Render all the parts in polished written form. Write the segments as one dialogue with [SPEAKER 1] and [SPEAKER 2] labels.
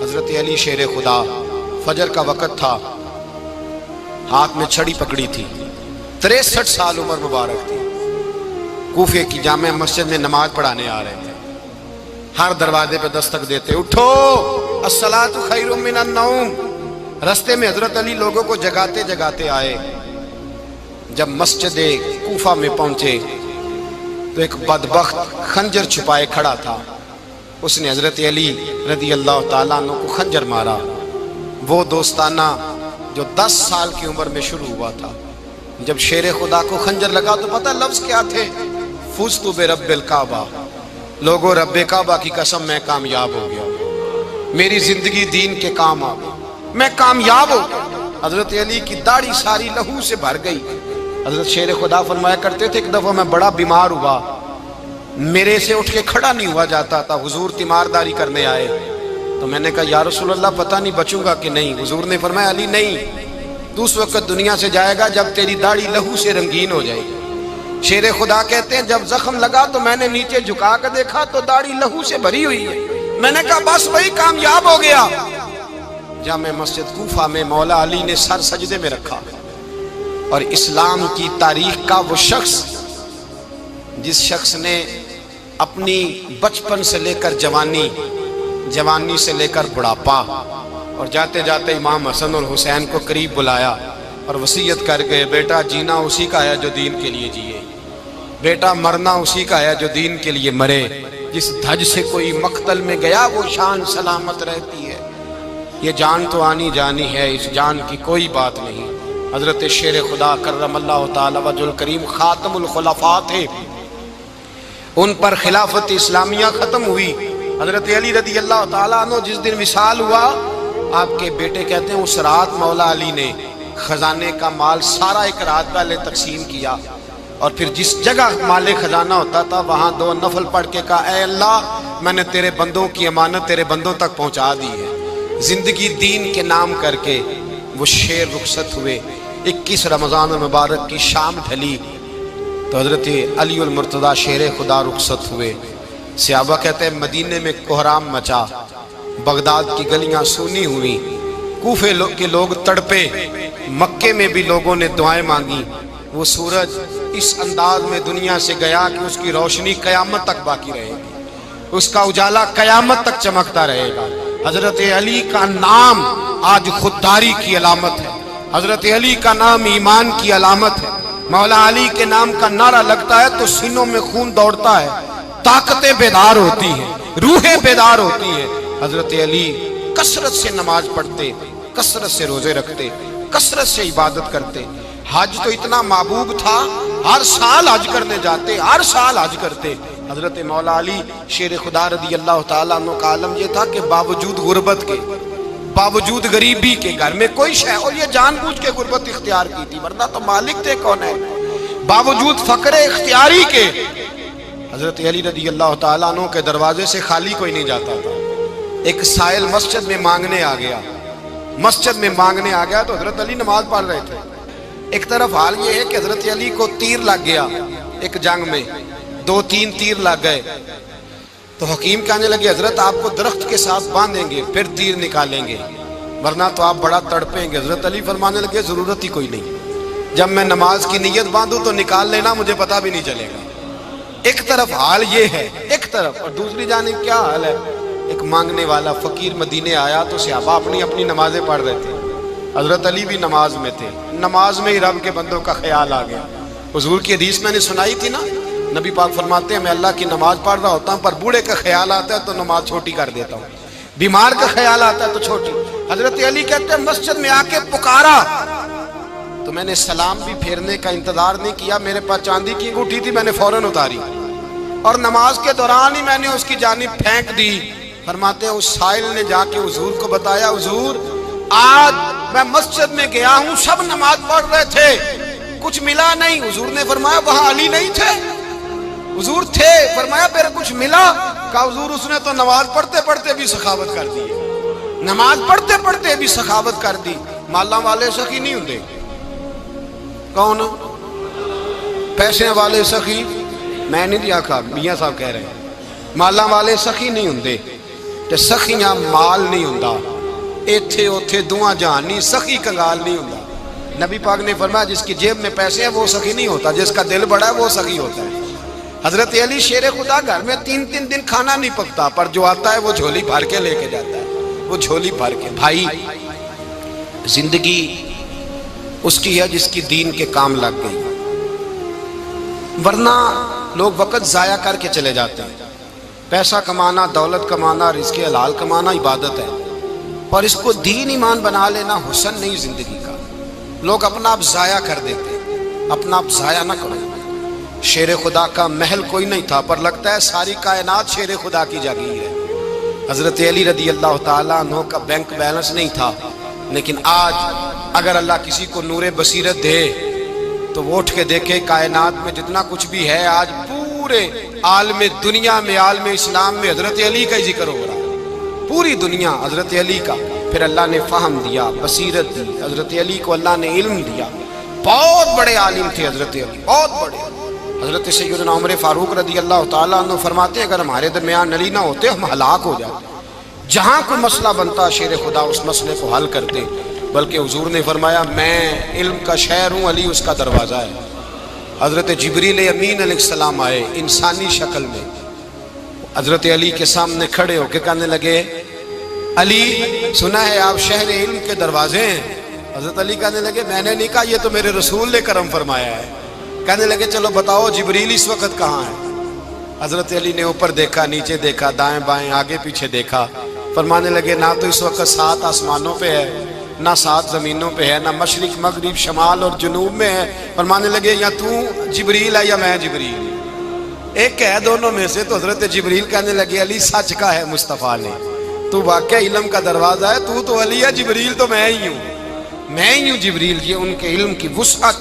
[SPEAKER 1] حضرت علی شیر خدا، فجر کا وقت تھا، ہاتھ میں چھڑی پکڑی تھی، 63 سال عمر مبارک تھی، کوفے کی جامع مسجد میں نماز پڑھانے آ رہے تھے۔ ہر دروازے پہ دستک دیتے، اٹھو الصلاۃ خیر من النوم۔ رستے میں حضرت علی لوگوں کو جگاتے جگاتے آئے۔ جب مسجد کوفہ میں پہنچے تو ایک بدبخت خنجر چھپائے کھڑا تھا، اس نے حضرت علی رضی اللہ تعالیٰ عنہ کو خنجر مارا۔ وہ دوستانہ جو 10 سال کی عمر میں شروع ہوا تھا، جب شیر خدا کو خنجر لگا تو پتہ لفظ کیا تھے؟ فزت برب الکعبہ، لوگوں رب کعبہ کی قسم میں کامیاب ہو گیا، میری زندگی دین کے کام آ گئی، میں کامیاب ہو گیا۔ حضرت علی کی داڑھی ساری لہو سے بھر گئی۔ حضرت شیر خدا فرمایا کرتے تھے، ایک دفعہ میں بڑا بیمار ہوا، میرے سے اٹھ کے کھڑا نہیں ہوا جاتا تھا، حضور تیمارداری کرنے آئے تو میں نے کہا یا رسول اللہ پتہ نہیں بچوں گا کہ نہیں۔ حضور نے فرمایا علی نہیں، تو اس وقت دنیا سے جائے گا جب تیری داڑھی لہو سے رنگین ہو جائے گی۔ شیر خدا کہتے ہیں جب زخم لگا تو میں نے نیچے جھکا کر دیکھا تو داڑھی لہو سے بھری ہوئی ہے، میں نے کہا بس وہی کامیاب ہو گیا۔ جامع مسجد کوفہ میں مولا علی نے سر سجدے میں رکھا، اور اسلام کی تاریخ کا وہ شخص جس شخص نے اپنی بچپن سے لے کر جوانی، جوانی سے لے کر بڑھاپا، اور جاتے جاتے امام حسن اور حسین کو قریب بلایا اور وصیت کر گئے، بیٹا جینا اسی کا ہے جو دین کے لیے جیے، بیٹا مرنا اسی کا ہے جو دین کے لیے مرے، جس دھج سے کوئی مقتل میں گیا وہ شان سلامت رہتی ہے، یہ جان تو آنی جانی ہے، اس جان کی کوئی بات نہیں۔ حضرت شیر خدا کرم اللہ تعالی وجہ الکریم خاتم الخلفاء تھے، ان پر خلافت اسلامیہ ختم ہوئی۔ حضرت علی رضی اللہ تعالیٰ عنہ جس دن وصال ہوا، آپ کے بیٹے کہتے ہیں اس رات مولا علی نے خزانے کا مال سارا ایک رات پہلے تقسیم کیا، اور پھر جس جگہ مال خزانہ ہوتا تھا وہاں 2 نفل پڑھ کے کہا اے اللہ میں نے تیرے بندوں کی امانت تیرے بندوں تک پہنچا دی ہے۔ زندگی دین کے نام کر کے وہ شیر رخصت ہوئے۔ 21 رمضان المبارک کی شام ڈھلی تو حضرت علی المرتضیٰ شیر خدا رخصت ہوئے۔ صحابہ کہتے ہیں مدینے میں کوہرام مچا، بغداد کی گلیاں سونی ہوئی، کوفے کے لوگ تڑپے، مکے میں بھی لوگوں نے دعائیں مانگی۔ وہ سورج اس انداز میں دنیا سے گیا کہ اس کی روشنی قیامت تک باقی رہے گی، اس کا اجالا قیامت تک چمکتا رہے گا۔ حضرت علی کا نام آج خودداری کی علامت ہے، حضرت علی کا نام ایمان کی علامت ہے۔ مولا علی کے نام کا نعرہ لگتا ہے تو سینوں میں خون دوڑتا ہے، طاقتیں بیدار ہوتی ہیں، روحیں بیدار ہوتی ہیں۔ حضرت علی کثرت سے نماز پڑھتے، کثرت سے روزے رکھتے، کثرت سے عبادت کرتے۔ حج تو اتنا محبوب تھا، ہر سال حج کرنے جاتے، ہر سال حج کرتے۔ حضرت مولا علی شیر خدا رضی اللہ تعالیٰ عنہ کا عالم یہ تھا کہ باوجود غربت کے، باوجود غریبی کے، گھر میں کوئی شے، اور یہ جان بوجھ کے غربت اختیار کی تھی ورنہ تو مالک تھے کون ہے، باوجود فقر اختیاری کے حضرت علی رضی اللہ تعالیٰ عنہ کے دروازے سے خالی کوئی نہیں جاتا تھا۔ ایک سائل مسجد میں مانگنے آ گیا، مسجد میں مانگنے آ گیا تو حضرت علی نماز پڑھ رہے تھے۔ ایک طرف حال یہ ہے کہ حضرت علی کو تیر لگ گیا، ایک جنگ میں 2-3 تیر لگ گئے تو حکیم کہنے لگے حضرت آپ کو درخت کے ساتھ باندھیں گے پھر تیر نکالیں گے ورنہ تو آپ بڑا تڑپیں گے۔ حضرت علی فرمانے لگے ضرورت ہی کوئی نہیں، جب میں نماز کی نیت باندھوں تو نکال لینا، مجھے پتہ بھی نہیں چلے گا۔ ایک طرف حال یہ ہے، ایک طرف، اور دوسری جانب کیا حال ہے؟ ایک مانگنے والا فقیر مدینے آیا تو صحابہ اپنی اپنی نمازیں پڑھ رہے تھے، حضرت علی بھی نماز میں تھے، نماز میں ہی رب کے بندوں کا خیال آ گیا۔ حضور کی حدیث میں نے سنائی تھی نا، نبی پاک فرماتے ہیں میں اللہ کی نماز پڑھ رہا ہوتا ہوں پر بوڑھے کا خیال آتا ہے تو نماز چھوٹی کر دیتا ہوں، بیمار کا خیال آتا ہے تو چھوٹی۔ حضرت علی کہتے ہیں مسجد میں آ کے پکارا تو میں نے سلام بھی پھیرنے کا انتظار نہیں کیا، میرے پاس چاندی کی انگوٹھی تھی، میں نے فوراً اتاری اور نماز کے دوران ہی میں نے اس کی جانب پھینک دی۔ فرماتے ہیں اس سائل نے جا کے حضور کو بتایا، حضور آج میں مسجد میں گیا ہوں، سب نماز پڑھ رہے تھے، کچھ ملا نہیں۔ حضور نے فرمایا وہاں علی نہیں تھے؟ حضور تھے۔ فرمایا پھر کچھ ملا؟ کہا حضور اس نے تو نماز پڑھتے پڑھتے بھی سخاوت کر دی، نماز پڑھتے پڑھتے بھی سخاوت کر دی۔ مالاں والے سخی نہیں ہوندے، کون؟ پیسے والے سخی میں نہیں دیا کھا، میاں صاحب کہہ رہے ہیں مالاں والے سخی نہیں ہوندے، تے سخیاں مال نہیں ہوندا، ایتھے اوتھے دواں جہان نہیں، سخی کنگال نہیں ہوندا۔ نبی پاک نے فرمایا جس کی جیب میں پیسے ہیں وہ سخی نہیں ہوتا، جس کا دل بڑا ہے وہ سخی ہوتا ہے۔ حضرت علی شیر خدا گھر میں 3 دن کھانا نہیں پکتا، پر جو آتا ہے وہ جھولی بھر کے لے کے جاتا ہے، وہ جھولی بھر کے۔ بھائی زندگی اس کی ہے جس کی دین کے کام لگ گئی، ورنہ لوگ وقت ضائع کر کے چلے جاتے ہیں۔ پیسہ کمانا، دولت کمانا، رزق حلال کمانا عبادت ہے، پر اس کو دین ایمان بنا لینا حسن نہیں زندگی کا۔ لوگ اپنا آپ ضائع کر دیتے، اپنا آپ ضائع نہ کرو۔ شیر خدا کا محل کوئی نہیں تھا، پر لگتا ہے ساری کائنات شیر خدا کی جاگیر ہے۔ حضرت علی رضی اللہ تعالیٰ عنہ کا بینک بیلنس نہیں تھا، لیکن آج اگر اللہ کسی کو نور بصیرت دے تو وہ اٹھ کے دیکھے کائنات میں جتنا کچھ بھی ہے، آج پورے عالم دنیا میں، عالم اسلام میں حضرت علی کا ہی ذکر ہو رہا ہے، پوری دنیا حضرت علی کا۔ پھر اللہ نے فہم دیا، بصیرت دی، حضرت علی کو اللہ نے علم دیا۔ بہت بڑے عالم تھے حضرت علی، بہت بڑے۔ حضرت سیدنا عمر فاروق رضی اللہ تعالیٰ عنہ فرماتے ہیں اگر ہمارے درمیان علی نہ ہوتے ہم ہلاک ہو جاتے، جہاں کوئی مسئلہ بنتا شیر خدا اس مسئلے کو حل کرتے۔ بلکہ حضور نے فرمایا میں علم کا شہر ہوں، علی اس کا دروازہ ہے۔ حضرت جبریل امین علیہ السلام آئے انسانی شکل میں، حضرت علی کے سامنے کھڑے ہو کے کہنے لگے علی سنا ہے آپ شہر علم کے دروازے ہیں۔ حضرت علی کہنے لگے میں نے نہیں کہا، یہ تو میرے رسول نے کرم فرمایا ہے۔ کہنے لگے چلو بتاؤ جبریل اس وقت کہاں ہے؟ حضرت علی نے اوپر دیکھا، نیچے دیکھا، دائیں بائیں آگے پیچھے دیکھا، فرمانے لگے نہ تو اس وقت 7 آسمانوں پہ ہے، نہ 7 زمینوں پہ ہے، نہ مشرق مغرب شمال اور جنوب میں ہے۔ فرمانے لگے یا تو جبریل ہے یا میں جبریل، ایک ہے دونوں میں سے۔ تو حضرت جبریل کہنے لگے علی سچ کا ہے مصطفیٰ نے، تو واقعہ علم کا دروازہ ہے، تو علی ہے، جبریل تو میں ہی ہوں، میں ہی ہوں جبریل۔ یہ ان کے علم کی وسعت،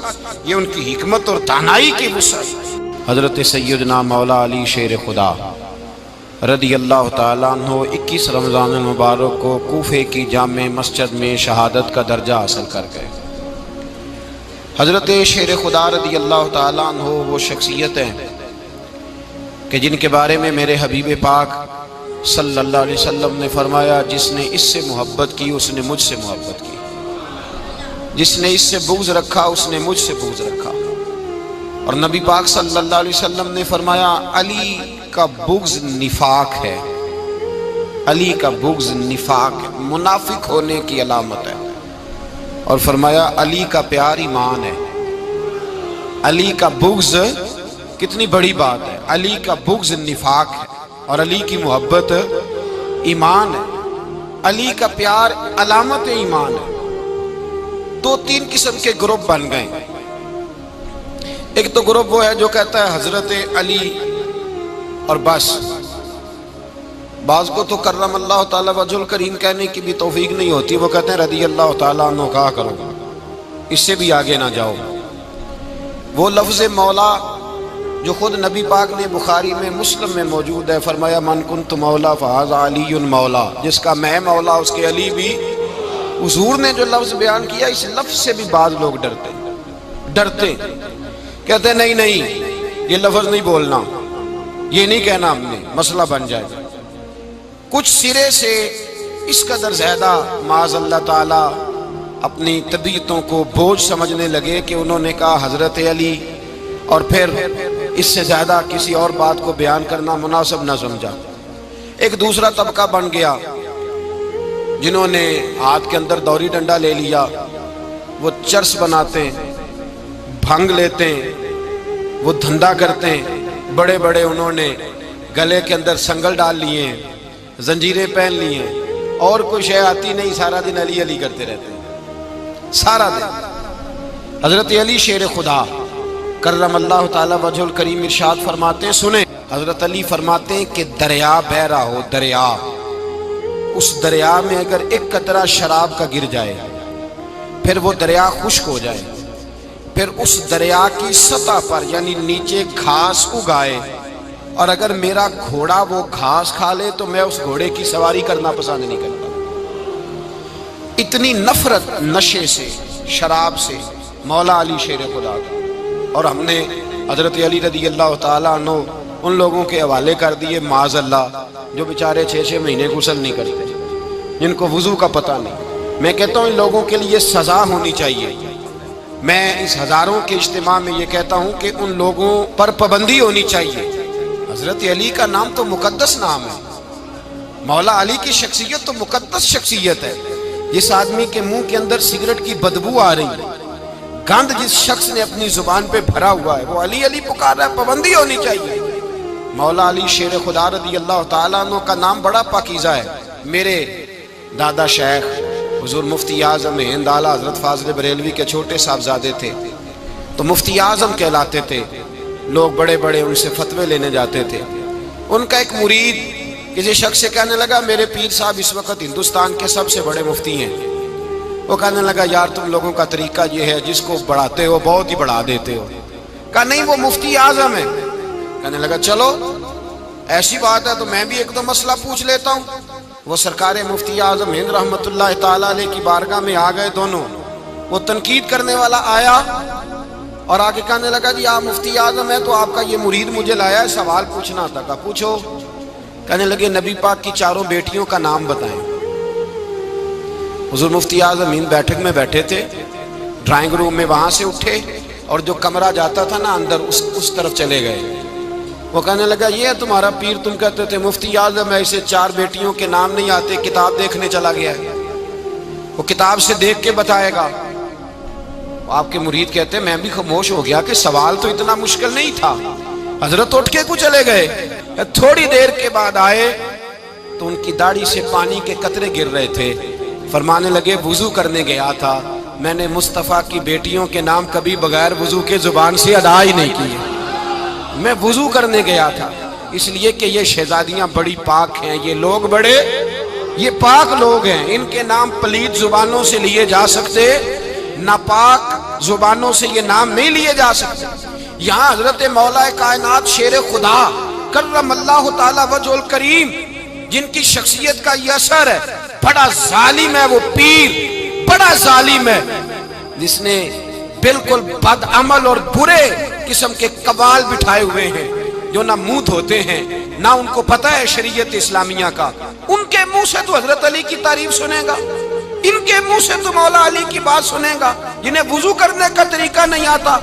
[SPEAKER 1] یہ ان کی حکمت اور دانائی کی وسعت۔ حضرت سیدنا مولا علی شیر خدا رضی اللہ تعالیٰ عنہ 21 رمضان المبارک کو کوفے کی جامع مسجد میں شہادت کا درجہ حاصل کر گئے۔ حضرت شیر خدا رضی اللہ تعالیٰ عنہ وہ شخصیت ہیں کہ جن کے بارے میں میرے حبیب پاک صلی اللہ علیہ وسلم نے فرمایا جس نے اس سے محبت کی اس نے مجھ سے محبت کی، جس نے اس سے بغض رکھا اس نے مجھ سے بغض رکھا۔ اور نبی پاک صلی اللہ علیہ وسلم نے فرمایا علی کا بغض نفاق ہے، علی کا بغض نفاق ہے، منافق ہونے کی علامت ہے۔ اور فرمایا علی کا پیار ایمان ہے، علی کا بغض کتنی بڑی بات ہے، علی کا بغض نفاق ہے اور علی کی محبت ایمان ہے، علی کا پیار علامت ایمان ہے۔ 2-3 قسم کے گروپ بن گئے۔ ایک تو گروپ وہ ہے جو کہتا ہے حضرت علی اور بس، بعض کو تو کرم اللہ تعالیٰ وجہ الکریم کہنے کی بھی توفیق نہیں ہوتی، وہ کہتے ہیں رضی اللہ تعالیٰ عنہ کہا کرو، اس سے بھی آگے نہ جاؤ۔ وہ لفظ مولا جو خود نبی پاک نے بخاری میں مسلم میں موجود ہے، فرمایا من کنت مولا فہذا علی مولا، جس کا میں مولا اس کے علی بھی۔ حضور نے جو لفظ بیان کیا اس لفظ سے بھی بعض لوگ ڈرتے کہتے ہیں نہیں یہ لفظ نہیں بولنا، یہ نہیں کہنا، ہم نے مسئلہ بن جائے گا۔ کچھ سرے سے اس قدر زیادہ معاذ اللہ تعالی اپنی طبیعتوں کو بوجھ سمجھنے لگے کہ انہوں نے کہا حضرت علی، اور پھر اس سے زیادہ کسی اور بات کو بیان کرنا مناسب نہ سمجھا۔ ایک دوسرا طبقہ بن گیا جنہوں نے ہاتھ کے اندر دوری ڈنڈا لے لیا، وہ چرس بناتے ہیں، بھنگ لیتے ہیں، وہ دھندا کرتے ہیں، بڑے بڑے انہوں نے گلے کے اندر سنگل ڈال لیے ہیں، زنجیریں پہن لی ہیں، اور کوئی شے آتی نہیں، سارا دن علی علی کرتے رہتے ہیں سارا دن۔ حضرت علی شیر خدا کرم اللہ تعالی وجہ الکریم ارشاد فرماتے ہیں، سنیں حضرت علی فرماتے ہیں کہ دریا بہ رہا ہو، دریا، اس دریا میں اگر ایک قطرہ شراب کا گر جائے پھر وہ دریا خشک ہو جائے، پھر اس دریا کی سطح پر یعنی نیچے گھاس اگائے، اور اگر میرا گھوڑا وہ گھاس کھا لے تو میں اس گھوڑے کی سواری کرنا پسند نہیں کرتا۔ اتنی نفرت نشے سے، شراب سے مولا علی شیر خدا کا۔ اور ہم نے حضرت علی رضی اللہ تعالیٰ عنہ ان لوگوں کے حوالے کر دیے معاذ اللہ جو بیچارے 6 مہینے غسل نہیں کرتے، جن کو وضو کا پتہ نہیں۔ میں کہتا ہوں ان لوگوں کے لیے سزا ہونی چاہیے۔ میں اس ہزاروں کے اجتماع میں یہ کہتا ہوں کہ ان لوگوں پر پابندی ہونی چاہیے۔ حضرت علی کا نام تو مقدس نام ہے، مولا علی کی شخصیت تو مقدس شخصیت ہے۔ جس آدمی کے منہ کے اندر سگریٹ کی بدبو آ رہی ہے، گند جس شخص نے اپنی زبان پہ بھرا ہوا ہے، وہ علی علی پکار رہا ہے، پابندی ہونی چاہیے۔ مولا علی شیر خدا رضی اللہ تعالیٰ عنہ کا نام بڑا پاکیزہ ہے۔ میرے دادا شیخ حضور مفتی اعظم ہند اعلیٰ حضرت فاضل بریلوی کے چھوٹے صاحبزادے تھے، تو مفتی اعظم کہلاتے تھے، لوگ بڑے بڑے ان سے فتوے لینے جاتے تھے۔ ان کا ایک مرید کسی شخص سے کہنے لگا میرے پیر صاحب اس وقت ہندوستان کے سب سے بڑے مفتی ہیں۔ وہ کہنے لگا یار تم لوگوں کا طریقہ یہ ہے، جس کو بڑھاتے ہو بہت ہی بڑھا دیتے ہو۔ کہا نہیں وہ مفتی اعظم ہے۔ کہنے لگا چلو ایسی بات ہے تو میں بھی ایک دو مسئلہ پوچھ لیتا ہوں۔ وہ سرکار مفتی اعظم ہند رحمت اللہ تعالیٰ علیہ کی بارگاہ میں آ گئے دونوں۔ وہ تنقید کرنے والا آیا اور آگے کہنے لگا جی آپ مفتی اعظم ہیں تو آپ کا یہ مرید مجھے لایا ہے، سوال پوچھنا تھا۔ کہا پوچھو۔ کہنے لگے نبی پاک کی 4 بیٹیوں کا نام بتائیں۔ حضور مفتی اعظم ہند بیٹھک میں بیٹھے تھے، ڈرائنگ روم میں وہاں سے اٹھے اور جو کمرہ جاتا تھا نا اندر اس طرف چلے گئے۔ وہ کہنے لگا یہ ہے تمہارا پیر، تم کہتے تھے مفتی اعظم ہے، اسے 4 بیٹیوں کے نام نہیں آتے، کتاب دیکھنے چلا گیا ہے، وہ کتاب سے دیکھ کے بتائے گا۔ آپ کے مرید کہتے ہیں میں بھی خاموش ہو گیا کہ سوال تو اتنا مشکل نہیں تھا۔ حضرت اٹھ کے کو چلے گئے۔ تھوڑی دیر کے بعد آئے تو ان کی داڑھی سے پانی کے قطرے گر رہے تھے۔ فرمانے لگے وضو کرنے گیا تھا، میں نے مصطفیٰ کی بیٹیوں کے نام کبھی بغیر وضو کے زبان سے ادا ہی نہیں کیے۔ میں وضو کرنے گیا تھا اس لیے کہ یہ شہزادیاں بڑی پاک ہیں، یہ لوگ بڑے یہ پاک لوگ ہیں، ان کے نام پلید زبانوں سے لیے جا سکتے، ناپاک زبانوں سے یہ نام نہیں لیے جا سکتے۔ یہاں حضرت مولا کائنات شیر خدا کرم اللہ تعالی وجہ الکریم جن کی شخصیت کا یہ اثر ہے، بڑا ظالم ہے وہ پیر، بڑا ظالم ہے جس نے بالکل بد عمل اور برے قسم کے قوال بٹھائے ہوئے ہیں، جو نہ منہ دھوتے ہیں نہ ان کو پتہ ہے شریعت اسلامیہ کا۔ ان کے منہ سے تو حضرت علی کی تعریف سنے گا، ان کے منہ سے تو مولا علی کی بات سنے گا، جنہیں وضو کرنے کا طریقہ نہیں آتا۔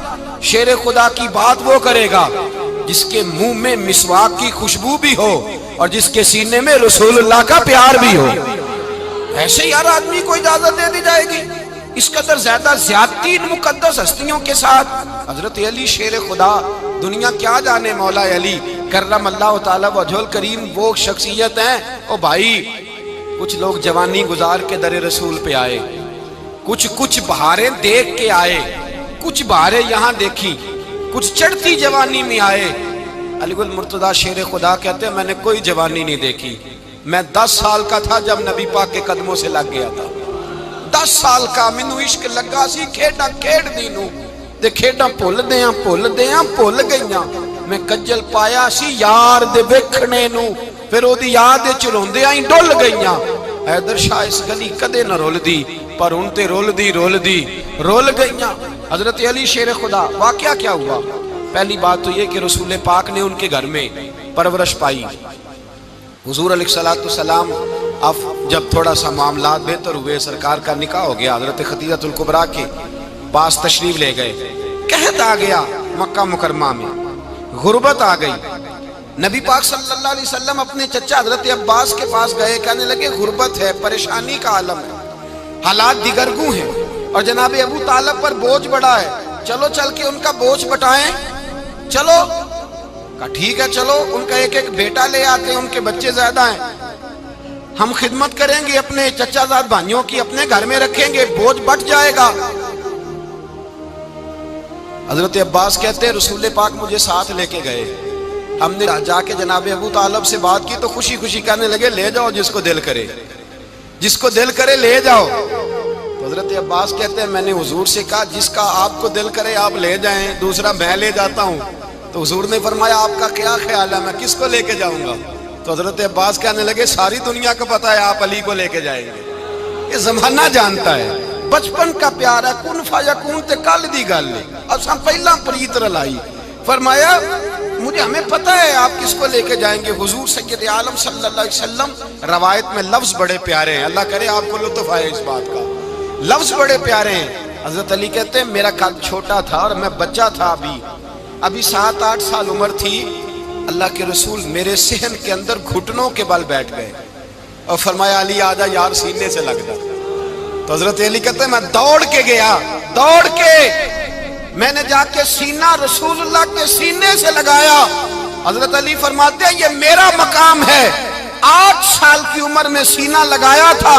[SPEAKER 1] شیر خدا کی بات وہ کرے گا جس کے منہ میں مسواک کی خوشبو بھی ہو اور جس کے سینے میں رسول اللہ کا پیار بھی ہو۔ ایسے ہی ہر آدمی کو اجازت دے دی جائے گی؟ اس قدر زیادہ زیادتی ان مقدس ہستیوں کے ساتھ۔ حضرت علی شیر خدا، دنیا کیا جانے مولا علی کرم اللہ تعالی وجہ الکریم وہ شخصیت ہیں۔ او بھائی کچھ لوگ جوانی گزار کے در رسول پہ آئے، کچھ بہاریں دیکھ کے آئے، کچھ بہاریں یہاں دیکھی، کچھ چڑھتی جوانی میں آئے۔ علی گل مرتضیٰ شیر خدا کہتے ہیں میں نے کوئی جوانی نہیں دیکھی، میں 10 سال کا تھا جب نبی پاک کے قدموں سے لگ گیا تھا۔ 10 سال کا مینوں عشق لگا سی، کھیڈا کھیڈ دی نوں تے کھیڈا بھول گئیاں، میں کجل پایا سی یار دے ویکھنے نوں، پھر او دی یاد وچ روندیاں ہی ڈل گئیاں۔ حیدر شاہ اس گلی کدے نہ رول دی، پر ان تے رول دی رول گئیاں۔ حضرت علی شیر خدا، واقعہ کیا ہوا؟ پہلی بات تو یہ کہ رسول پاک نے ان کے گھر میں پرورش پائی۔ حضور علیہ السلام اب جب تھوڑا سا معاملات بہتر ہوئے، سرکار کا نکاح ہو گیا، حضرت خدیجہ الکبریٰ کے پاس تشریف لے گئے۔ قحط آ گیا مکہ مکرمہ میں، غربت آ گئی۔ نبی پاک صلی اللہ علیہ وسلم اپنے چچا حضرت عباس کے پاس گئے، کہنے لگے غربت ہے، پریشانی کا عالم ہے، حالات دیگرگوں ہیں اور جناب ابو طالب پر بوجھ بڑا ہے، چلو چل کے ان کا بوجھ بٹائیں۔ چلو کہا ٹھیک ہے چلو، ان کا ایک بیٹا لے آتے ہیں، ان کے بچے زیادہ ہیں، ہم خدمت کریں گے اپنے چچا زاد بھائیوں کی، اپنے گھر میں رکھیں گے، بوجھ بٹ جائے گا۔ حضرت عباس کہتے ہیں رسول پاک مجھے ساتھ لے کے گئے، ہم نے جا کے جناب ابو طالب سے بات کی تو خوشی خوشی کہنے لگے لے جاؤ جس کو دل کرے لے جاؤ۔ تو حضرت عباس کہتے ہیں میں نے حضور سے کہا جس کا آپ کو دل کرے آپ لے جائیں، دوسرا میں لے جاتا ہوں۔ تو حضور نے فرمایا آپ کا کیا خیال ہے، میں کس کو لے کے جاؤں گا؟ تو حضرت عباس کہنے لگے ساری دنیا کو پتا ہے آپ علی کو لے کے جائیں گے، یہ زمانہ جانتا ہے، بچپن کا پیار ہے، کن فیکون تے کل دی گل ہے، اساں پہلا پریت رلائی۔ فرمایا مجھے ہمیں پتہ ہے آپ کس کو لے کے جائیں گے. حضور سید عالم صلی اللہ علیہ وسلم. روایت میں لفظ بڑے پیارے ہیں, اللہ کرے آپ کو لطف آئے اس بات کا. لفظ بڑے پیارے ہیں. حضرت علی کہتے ہیں میرا قد چھوٹا تھا اور میں بچہ تھا, ابھی 7-8 سال عمر تھی. اللہ کے رسول میرے صحن کے اندر گھٹنوں کے بل بیٹھ گئے اور فرمایا علی آجا یار سینے سے لگ جا. تو حضرت علی کہتے ہیں میں دوڑ کے گیا, دوڑ کے میں نے جا کے سینہ رسول اللہ کے سینے سے لگایا. حضرت علی فرماتے ہیں یہ میرا مقام ہے. 8 سال کی عمر میں سینہ لگایا تھا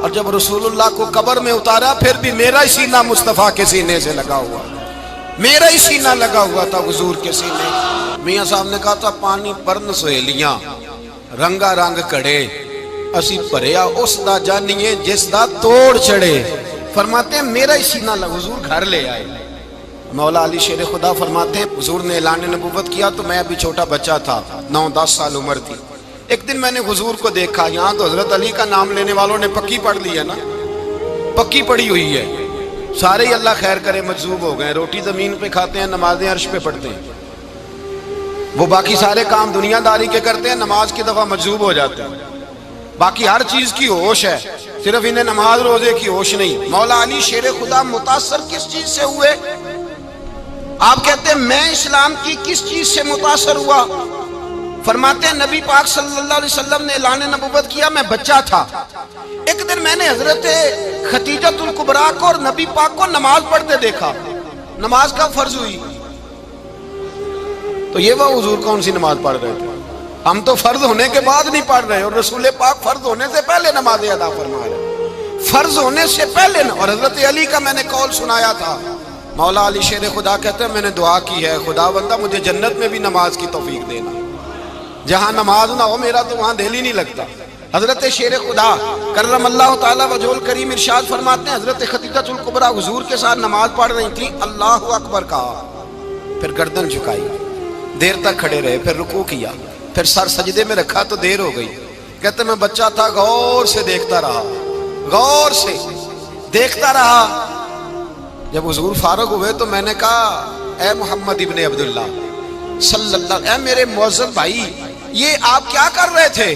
[SPEAKER 1] اور جب رسول اللہ کو قبر میں اتارا پھر بھی میرا ہی سینہ مصطفیٰ کے سینے سے لگا ہوا, میرا ہی سینہ لگا ہوا تھا حضور کے سینے. میاں صاحب نے کہا تھا پانی پرن سہیلیاں رنگا رنگ کڑے اسی بھریا اس دا جانیے جس دا توڑ چڑھے. فرماتے ہیں میرا ہی سینہ لگا. حضور گھر لے آئے. مولا علی شیر خدا فرماتے ہیں حضور نے اعلان نبوت کیا تو میں ابھی چھوٹا بچہ تھا, 9-10 سال عمر تھی. ایک دن میں نے حضور کو دیکھا. یہاں تو حضرت علی کا نام لینے والوں نے پکی پڑھ لی ہے نا, پکی پڑھی ہوئی ہے. سارے ہی اللہ خیر کرے مجذوب ہو گئے. روٹی زمین پہ کھاتے ہیں, نمازیں عرش پہ پڑھتے ہیں. وہ باقی سارے کام دنیا داری کے کرتے ہیں, نماز کی دفعہ مجذوب ہو جاتے ہیں. باقی ہر چیز کی ہوش ہے, صرف انہیں نماز روزے کی ہوش نہیں. مولا علی شیر خدا متاثر کس چیز سے ہوئے؟ آپ کہتے ہیں میں اسلام کی کس چیز سے متاثر ہوا؟ فرماتے ہیں نبی پاک صلی اللہ علیہ وسلم نے اعلان نبوت کیا, میں بچہ تھا. ایک دن میں نے حضرت خدیجۃ الکبریٰ کو اور نبی پاک کو نماز پڑھتے دیکھا. نماز کا فرض ہوئی تو یہ وہ حضور کون سی نماز پڑھ رہے تھے؟ ہم تو فرض ہونے کے بعد نہیں پڑھ رہے, اور رسول پاک فرض ہونے سے پہلے نماز ادا فرما رہے, فرض ہونے سے پہلے. اور حضرت علی کا میں نے قول سنایا تھا. مولا علی شیر خدا کہتے ہیں میں نے دعا کی ہے خدا بندہ مجھے جنت میں بھی نماز کی توفیق دینا, جہاں نماز نہ ہو میرا تو وہاں دل ہی نہیں لگتا. حضرت شیر خدا کرم اللہ تعالیٰ وجہ الکریم ارشاد فرماتے ہیں حضرت خدیجۃ الکبریٰ حضور کے ساتھ نماز پڑھ رہی تھیں. اللہ اکبر کہا, پھر گردن جھکائی, دیر تک کھڑے رہے, پھر رکوع کیا, پھر سر سجدے میں رکھا تو دیر ہو گئی. کہتے میں بچہ تھا, غور سے دیکھتا رہا, غور سے دیکھتا رہا. جب حضور فارغ ہوئے تو میں نے کہا اے محمد ابن عبداللہ صلی اللہ, اے میرے معزز بھائی یہ آپ کیا کر رہے تھے؟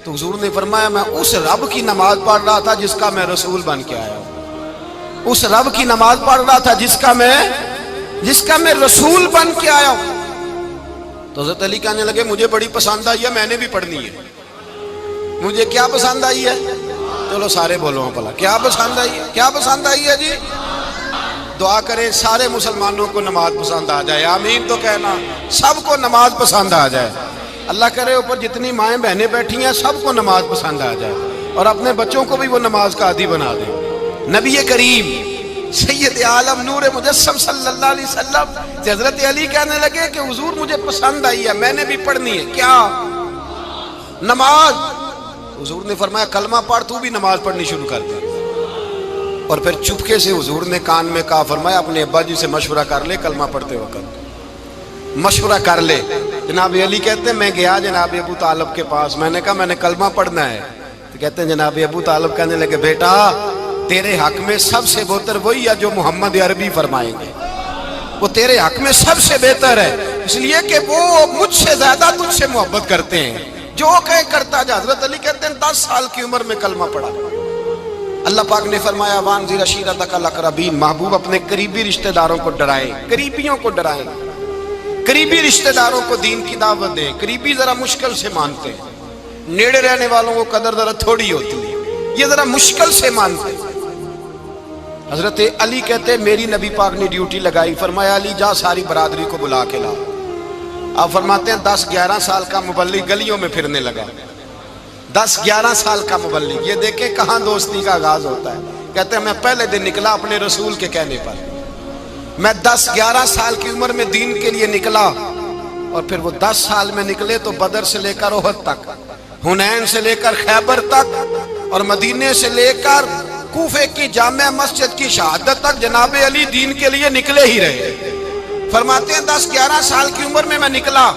[SPEAKER 1] تو حضور نے فرمایا میں اس رب کی نماز پڑھ رہا تھا جس کا میں رسول بن کے آیا ہوں, اس رب کی نماز پڑھ رہا تھا جس کا میں رسول بن کے آیا ہوں. تو حضرت علی کہنے لگے مجھے بڑی پسند آئی ہے, میں نے بھی پڑھنی ہے. مجھے کیا پسند آئی ہے؟ چلو سارے بولو پلا کیا پسند آئی ہے؟ کیا پسند آئی ہے جی؟ دعا کرے سارے مسلمانوں کو نماز پسند آ جائے, آمین تو کہنا. سب کو نماز پسند آ جائے. اللہ کرے اوپر جتنی مائیں بہنیں بیٹھی ہیں سب کو نماز پسند آ جائے, اور اپنے بچوں کو بھی وہ نماز کا عادی بنا دے. نبی کریم سید عالم نور مجسم صلی اللہ علیہ وسلم سے حضرت علی کہنے لگے کہ حضور مجھے پسند آئی ہے, میں نے بھی پڑھنی ہے. کیا؟ نماز. حضور نے فرمایا کلمہ پڑھ, تو بھی نماز پڑھنی شروع کر دے. اور پھر چپکے سے حضور نے کان میں کہا, فرمایا اپنے ابا جی سے مشورہ کر لے کلمہ پڑھتے وقت, مشورہ کر لے. جناب علی کہتے ہیں میں گیا جناب ابو طالب کے پاس, میں نے کہا میں نے کلمہ پڑھنا ہے. تو کہتے ہیں جناب ابو طالب کہنے لگے بیٹا تیرے حق میں سب سے بہتر وہی ہے جو محمد عربی فرمائیں گے, وہ تیرے حق میں سب سے بہتر ہے, اس لیے کہ وہ مجھ سے زیادہ تجھ سے محبت کرتے ہیں, جو کہیں کرتا جا. حضرت علی کہتے ہیں 10 سال کی عمر میں کلمہ پڑھا. اللہ پاک نے فرمایا وانذر عشیرتک الاقربین, محبوب اپنے قریبی رشتہ داروں کو ڈرائیں, قریبیوں کو ڈرائیں, قریبی رشتہ داروں کو دین کی دعوت دیں. قریبی ذرا مشکل سے مانتے ہیں, نیڑے رہنے والوں کو قدر ذرا تھوڑی ہوتی ہے, یہ ذرا مشکل سے مانتے ہیں. حضرت علی کہتے ہیں میری نبی پاک نے ڈیوٹی لگائی, فرمایا علی جا ساری برادری کو بلا کے لا. آپ فرماتے ہیں 10-11 سال کا مبلغ گلیوں میں پھرنے لگا, 10-11 سال کا مبلغ. یہ دیکھیں کہاں دوستی کا آغاز ہوتا ہے. کہتے ہیں میں پہلے دن نکلا اپنے رسول کے کہنے پر, میں 10-11 سال کی عمر میں دین کے لیے نکلا, اور پھر وہ 10 سال میں نکلے تو بدر سے لے کر احد تک, حنین سے لے کر خیبر تک, اور مدینے سے لے کر کوفے کی جامع مسجد کی شہادت تک جناب علی دین کے لیے نکلے ہی رہے. فرماتے ہیں 10-11 سال کی عمر میں نکلا.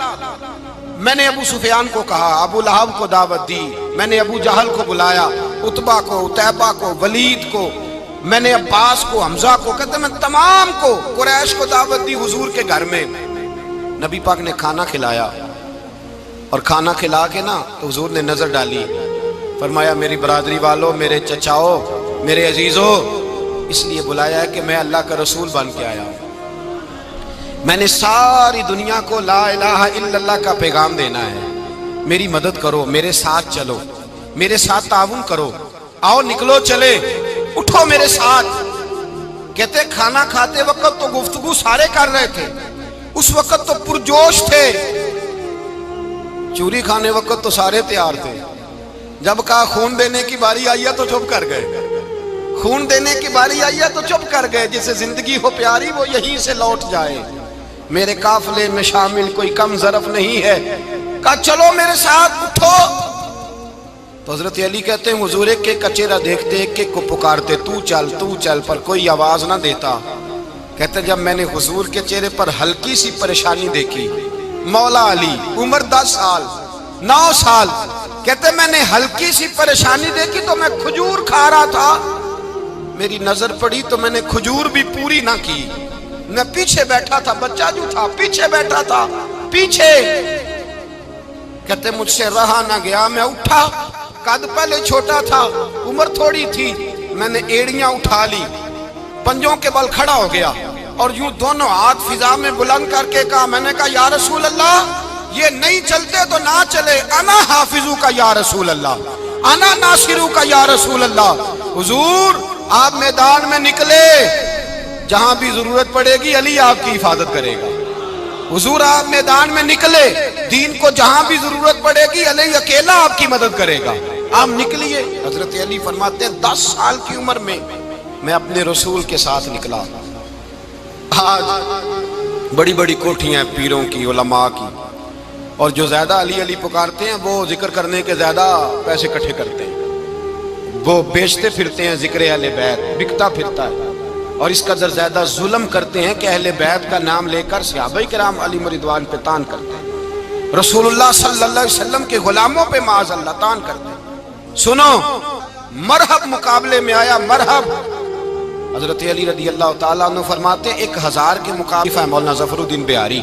[SPEAKER 1] میں نے ابو سفیان کو کہا, ابو لہب کو دعوت دی, میں نے ابو جہل کو بلایا, عتبہ کو, عتیبہ کو, ولید کو, میں نے عباس کو, حمزہ کو, کہتے میں تمام کو قریش کو دعوت دی حضور کے گھر میں. نبی پاک نے کھانا کھلایا، اور کھانا کھلا کے نا تو حضور نے نظر ڈالی، فرمایا میری برادری والوں، میرے چچاؤ، میرے عزیزو، اس لیے بلایا ہے کہ میں اللہ کا رسول بن کے آیا ہوں، میں نے ساری دنیا کو لا الہ الا اللہ کا پیغام دینا ہے، میری مدد کرو، میرے ساتھ چلو، میرے ساتھ تعاون کرو، آؤ نکلو چلے، اٹھو میرے ساتھ۔ کہتے کھانا کھاتے وقت تو گفتگو سارے کر رہے تھے، اس وقت تو پرجوش تھے، چوری کھانے وقت تو سارے تیار تھے، جب کہا خون دینے کی باری آئی ہے تو چپ کر گئے، خون دینے کی باری آئی ہے تو چپ کر گئے، جسے زندگی ہو پیاری وہ یہیں سے لوٹ جائے، میرے قافلے میں شامل کوئی کم ظرف نہیں ہے، کہا چلو میرے ساتھ اٹھو۔ تو حضرت علی کہتے ہیں حضور ایک ایک کا چہرہ دیکھتے، ایک ایک کو پکارتے، تو چل، پر کوئی آواز نہ دیتا۔ کہتے جب میں نے حضور کے چہرے پر ہلکی سی پریشانی دیکھی، مولا علی عمر 10 سال 9 سال، کہتے میں نے ہلکی سی پریشانی دیکھی تو میں کھجور کھا رہا تھا، میری نظر پڑی تو میں نے کھجور بھی پوری نہ کی، میں پیچھے بیٹھا تھا، بچہ جو تھا پیچھے بیٹھا تھا، پیچھے۔ کہتے مجھ سے رہا نہ گیا، میں اٹھا، قد پہلے چھوٹا تھا، عمر تھوڑی تھی، میں نے ایڑیاں اٹھا لی، پنجوں کے بل کھڑا ہو گیا، اور یوں دونوں ہاتھ فضا میں بلند کر کے کہا، میں نے کہا یا رسول اللہ یہ نہیں چلتے تو نہ چلے، انا حافظو کا یا رسول اللہ، انا ناصرو کا یا رسول اللہ۔ حضور آپ میدان میں نکلے، جہاں بھی ضرورت پڑے گی علی آپ کی حفاظت کرے گا، حضور آپ میدان میں نکلے، دین کو جہاں بھی ضرورت پڑے گی علی اکیلا آپ کی مدد کرے گا، آپ نکلیے۔ حضرت علی فرماتے ہیں 10 سال کی عمر میں میں اپنے رسول کے ساتھ نکلا۔ آج بڑی بڑی کوٹھیاں ہیں پیروں کی، علماء کی، اور جو زیادہ علی علی پکارتے ہیں وہ ذکر کرنے کے زیادہ پیسے اکٹھے کرتے ہیں، وہ بیچتے پھرتے ہیں ذکر اہل بیت، بکتا پھرتا ہے، اور اس قدر زیادہ ظلم کرتے ہیں کہ اہل بیت کا نام لے کر صحابہ کرام علی رضوان پہ تان کرتے ہیں، رسول اللہ صلی اللہ علیہ وسلم کے غلاموں پہ معاذ اللہ تان کرتے ہیں۔ سنو، مرحب مقابلے میں آیا، مرحب۔ حضرت علی رضی اللہ تعالیٰ عنہ فرماتے ہیں 1000 کے مقابلے ہے مولانا ظفر الدین بہاری،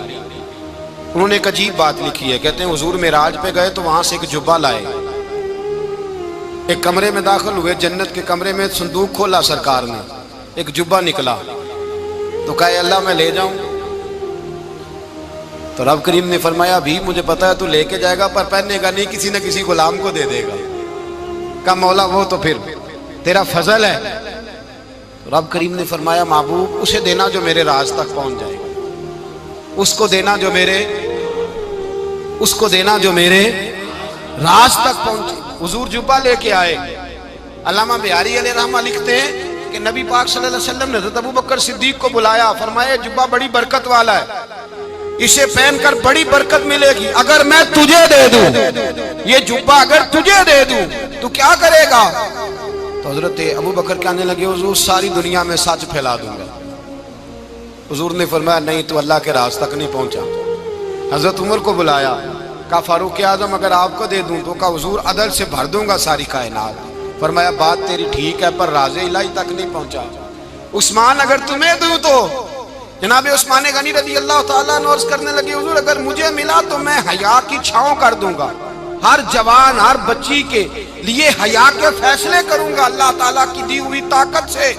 [SPEAKER 1] انہوں نے ایک عجیب بات لکھی ہے، کہتے ہیں حضور معراج پہ گئے تو وہاں سے ایک جبہ لائے، ایک کمرے میں داخل ہوئے، جنت کے کمرے میں صندوق کھولا سرکار نے، ایک جبہ نکلا، تو کہا اللہ میں لے جاؤں؟ تو رب کریم نے فرمایا بھی مجھے پتا ہے تو لے کے جائے گا، پر پہننے گا نہیں، کسی نہ کسی غلام کو دے دے گا۔ کہا مولا وہ تو پھر تیرا فضل ہے۔ رب کریم نے فرمایا محبوب اسے دینا جو میرے راز تک پہنچ جائے، اس کو دینا جو میرے راز تک پہنچے۔ حضور جبہ لے کے آئے۔ علامہ بہاری علیہ رحمہ لکھتے ہیں کہ نبی پاک صلی اللہ علیہ وسلم نے حضرت ابوبکر صدیق کو بلایا، فرمایا جبہ بڑی برکت والا ہے، اسے پہن کر بڑی برکت ملے گی، اگر میں تجھے دے دوں، یہ جبہ اگر تجھے دے دوں تو کیا کرے گا؟ تو حضرت ابوبکر کہنے لگے حضور ساری دنیا میں سچ پھیلا دوں گا۔ حضور نے فرمایا نہیں تو اللہ کے راز تک نہیں پہنچا۔ حضرت عمر کو بلایا، کہا فاروق اعظم اگر آپ کو دے دوں تو، کہا حضور عدل سے بھر دوں گا ساری کائنات۔ فرمایا بات تیری ٹھیک ہے پر راز الہی تک نہیں پہنچا۔ عثمان اگر تمہیں دوں تو، جناب عثمان غنی رضی اللہ تعالیٰ عنہ عرض کرنے لگے حضور اگر مجھے ملا تو میں حیا کی چھاؤں کر دوں گا، ہر جوان ہر بچی کے لیے حیا کے فیصلے کروں گا اللہ تعالیٰ کی دی ہوئی طاقت سے۔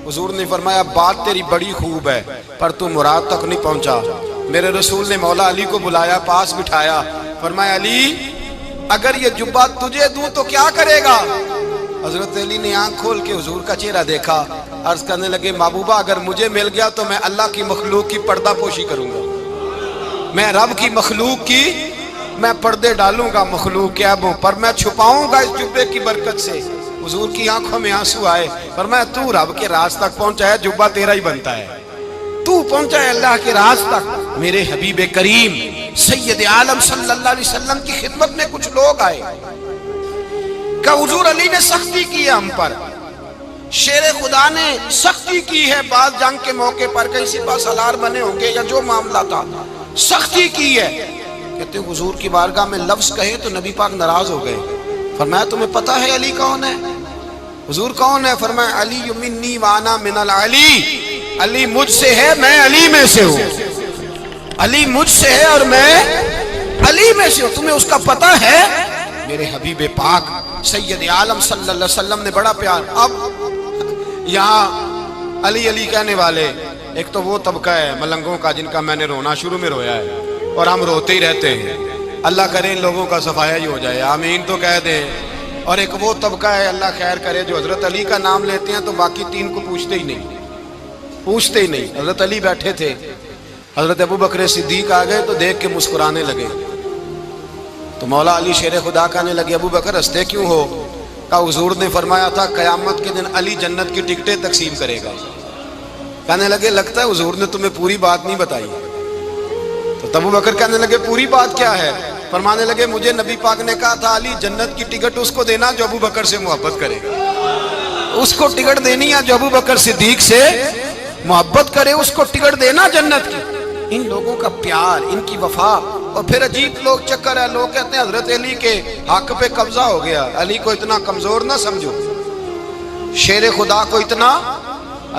[SPEAKER 1] حضور نے فرمایا بات تیری بڑی خوب ہے پر تو مراد تک نہیں پہنچا۔ میرے رسول نے مولا علی کو بلایا، پاس بٹھایا، فرمایا علی اگر یہ جبہ تجھے دوں تو کیا کرے گا؟ حضرت علی نے آنکھ کھول کے حضور کا چہرہ دیکھا، عرض کرنے لگے محبوبہ اگر مجھے مل گیا تو میں اللہ کی مخلوق کی پردہ پوشی کروں گا، میں رب کی مخلوق کی میں پردے ڈالوں گا مخلوق کے عیبوں پر، میں چھپاؤں گا اس جبے کی برکت سے۔ حضور کی آنکھوں میں آنسو آئے، فرمایا تو رب کے راز تک پہنچا ہے، جبہ تیرا ہی بنتا ہے، تو پہنچا ہے اللہ کے راز تک۔ میرے حبیب کریم سید عالم صلی اللہ علیہ وسلم کی خدمت میں کچھ لوگ آئے کہ حضور علی نے سختی کی ہے ہم پر، شیر خدا نے سختی کی ہے، بعض جنگ کے موقع پر کہیں سپاہ سالار بنے ہوں گے یا جو معاملہ تھا سختی کی ہے۔ کہتے ہیں حضور کی بارگاہ میں لفظ کہے تو نبی پاک ناراض ہو گئے۔ فرمایا تمہیں پتہ ہے علی کون ہے؟ حضور کون ہے؟ فرمایا علی منی وانا من العلی، علی مجھ سے ہے میں علی میں سے ہوں۔ علی مجھ سے ہے اور میں علی میں سے ہوں. تمہیں اس کا پتہ ہے؟ میرے حبیب پاک سید عالم صلی اللہ علیہ وسلم نے بڑا پیار. اب یہاں علی علی کہنے والے ایک تو وہ طبقہ ہے ملنگوں کا جن کا میں نے رونا شروع میں رویا ہے اور ہم روتے ہی رہتے ہیں. اللہ کرے ان لوگوں کا صفایا ہی ہو جائے, آمین تو کہہ دیں. اور ایک وہ طبقہ ہے اللہ خیر کرے جو حضرت علی کا نام لیتے ہیں تو باقی تین کو پوچھتے ہی نہیں. حضرت علی بیٹھے تھے, حضرت ابو بکر صدیق آ گئے تو دیکھ کے مسکرانے لگے. تو مولا علی شیر خدا کہنے لگے ابو بکر ہنستے کیوں ہو؟ کہا حضور نے فرمایا تھا قیامت کے دن علی جنت کی ٹکٹیں تقسیم کرے گا. کہنے لگے لگتا ہے حضور نے تمہیں پوری بات نہیں بتائی. تو ابو بکر کہنے لگے پوری بات کیا ہے؟ فرمانے لگے مجھے نبی پاک نے کہا تھا علی جنت کی ٹکٹ اس کو دینا جو ابو بکر سے محبت کرے گا. اس کو ٹکٹ دینی ہے جو ابو بکر صدیق سے محبت کرے, اس کو ٹکٹ دینا جنت کی. ان لوگوں کا پیار, ان کی وفا. اور پھر عجیب لوگ چکر ہے, لوگ کہتے ہیں حضرت علی کے حق پہ قبضہ ہو گیا. علی کو اتنا کمزور نہ سمجھو, شیر خدا کو اتنا.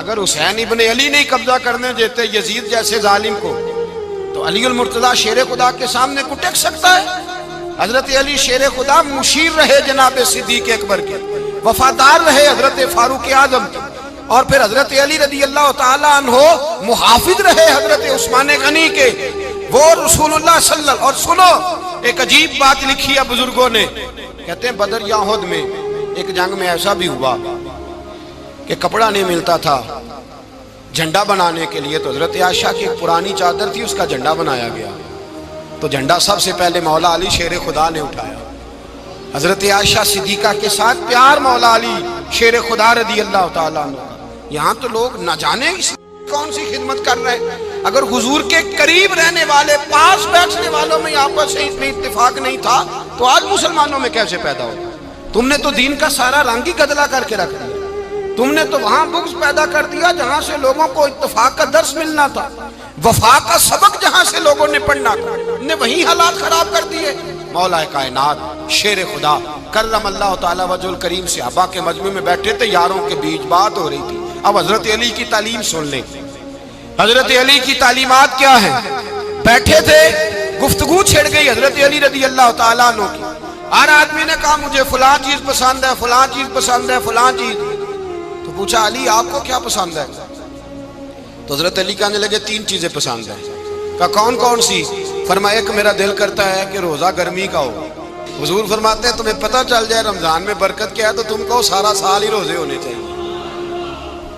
[SPEAKER 1] اگر حسین ابن علی نہیں قبضہ کرنے دیتے یزید جیسے ظالم کو تو علی المرتضیٰ شیر خدا کے سامنے کو ٹک سکتا ہے؟ حضرت علی شیر خدا مشیر رہے جناب صدیق اکبر کے, وفادار رہے حضرت فاروق اعظم کے, اور پھر حضرت علی رضی اللہ تعالیٰ عنہ محافظ رہے حضرت عثمان غنی کے. وہ رسول اللہ صلی اللہ علیہ وسلم. اور سنو ایک عجیب بات لکھی ہے بزرگوں نے, کہتے ہیں بدر یا احد میں ایک جنگ میں ایسا بھی ہوا کہ کپڑا نہیں ملتا تھا جھنڈا بنانے کے لیے, تو حضرت عائشہ کی ایک پرانی چادر تھی اس کا جھنڈا بنایا گیا. تو جھنڈا سب سے پہلے مولا علی شیر خدا نے اٹھایا. حضرت عائشہ صدیقہ کے ساتھ پیار مولا علی شیر خدا رضی اللہ تعالیٰ عنہ. یہاں تو لوگ نہ جانے کون سی خدمت کر رہے ہیں. اگر حضور کے قریب رہنے والے پاس بیٹھنے والوں میں آپس سے اتنے اتفاق نہیں تھا تو آج مسلمانوں میں کیسے پیدا ہو؟ تم نے تو دین کا سارا رنگ ہی گدلا کر کے رکھ دیا. تم نے تو وہاں بغض پیدا کر دیا جہاں سے لوگوں کو اتفاق کا درس ملنا تھا, وفا کا سبق جہاں سے لوگوں نے پڑھنا تھا, نے وہی حالات خراب کر دیے. مولا کائنات شیر خدا کرم اللہ تعالیٰ وجہ الکریم صحابہ کے مجمع میں بیٹھے تھے, یاروں کے بیچ بات ہو رہی تھی. اب حضرت علی کی تعلیم سن لیں. حضرت علی کی تعلیمات کیا ہیں؟ بیٹھے تھے, گفتگو چھڑ گئی حضرت علی رضی اللہ تعالیٰ عنہ کی. ہر آدمی نے کہا مجھے فلاں چیز پسند ہے, فلاں چیز پسند ہے, فلاں چیز. تو پوچھا علی آپ کو کیا پسند ہے؟ تو حضرت علی کہنے لگے تین چیزیں پسند ہیں. کہا کون کون سی؟ فرمایا ایک میرا دل کرتا ہے کہ روزہ گرمی کا ہو. حضور فرماتے ہیں تمہیں پتہ چل جائے رمضان میں برکت کیا ہے تو تم کو سارا سال ہی روزے ہونے چاہیے.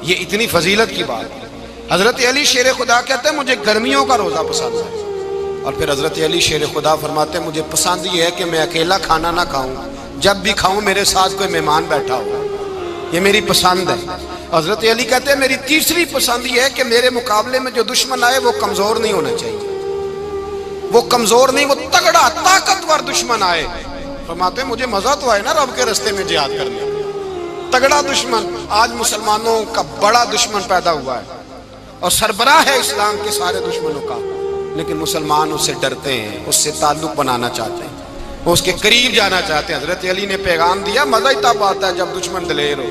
[SPEAKER 1] یہ اتنی فضیلت کی بات ہے. حضرت علی شیر خدا کہتے ہیں مجھے گرمیوں کا روزہ پسند ہے. اور پھر حضرت علی شیر خدا فرماتے ہیں مجھے پسند یہ ہے کہ میں اکیلا کھانا نہ کھاؤں, جب بھی کھاؤں میرے ساتھ کوئی مہمان بیٹھا ہو, یہ میری پسند ہے. حضرت علی کہتے ہیں میری تیسری پسند یہ ہے کہ میرے مقابلے میں جو دشمن آئے وہ کمزور نہیں ہونا چاہیے, وہ کمزور نہیں, وہ تگڑا طاقتور دشمن آئے. فرماتے ہیں مجھے مزہ تو آئے نا رب کے رستے میں جہاد کرنے. تگڑا دشمن, آج مسلمانوں کا بڑا دشمن پیدا ہوا ہے اور سربراہ ہے اسلام کے سارے دشمنوں کا, لیکن مسلمان اس سے ڈرتے ہیں, اس سے تعلق بنانا چاہتے ہیں, وہ اس کے قریب جانا چاہتے ہیں. حضرت علی نے پیغام دیا مزہ ہی تب آتا ہے جب دشمن دلیر ہو,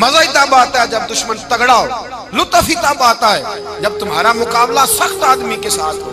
[SPEAKER 1] مزہ ہی تب آتا ہے جب دشمن تگڑا ہو, لطف ہی تب آتا ہے جب تمہارا مقابلہ سخت آدمی کے ساتھ ہو.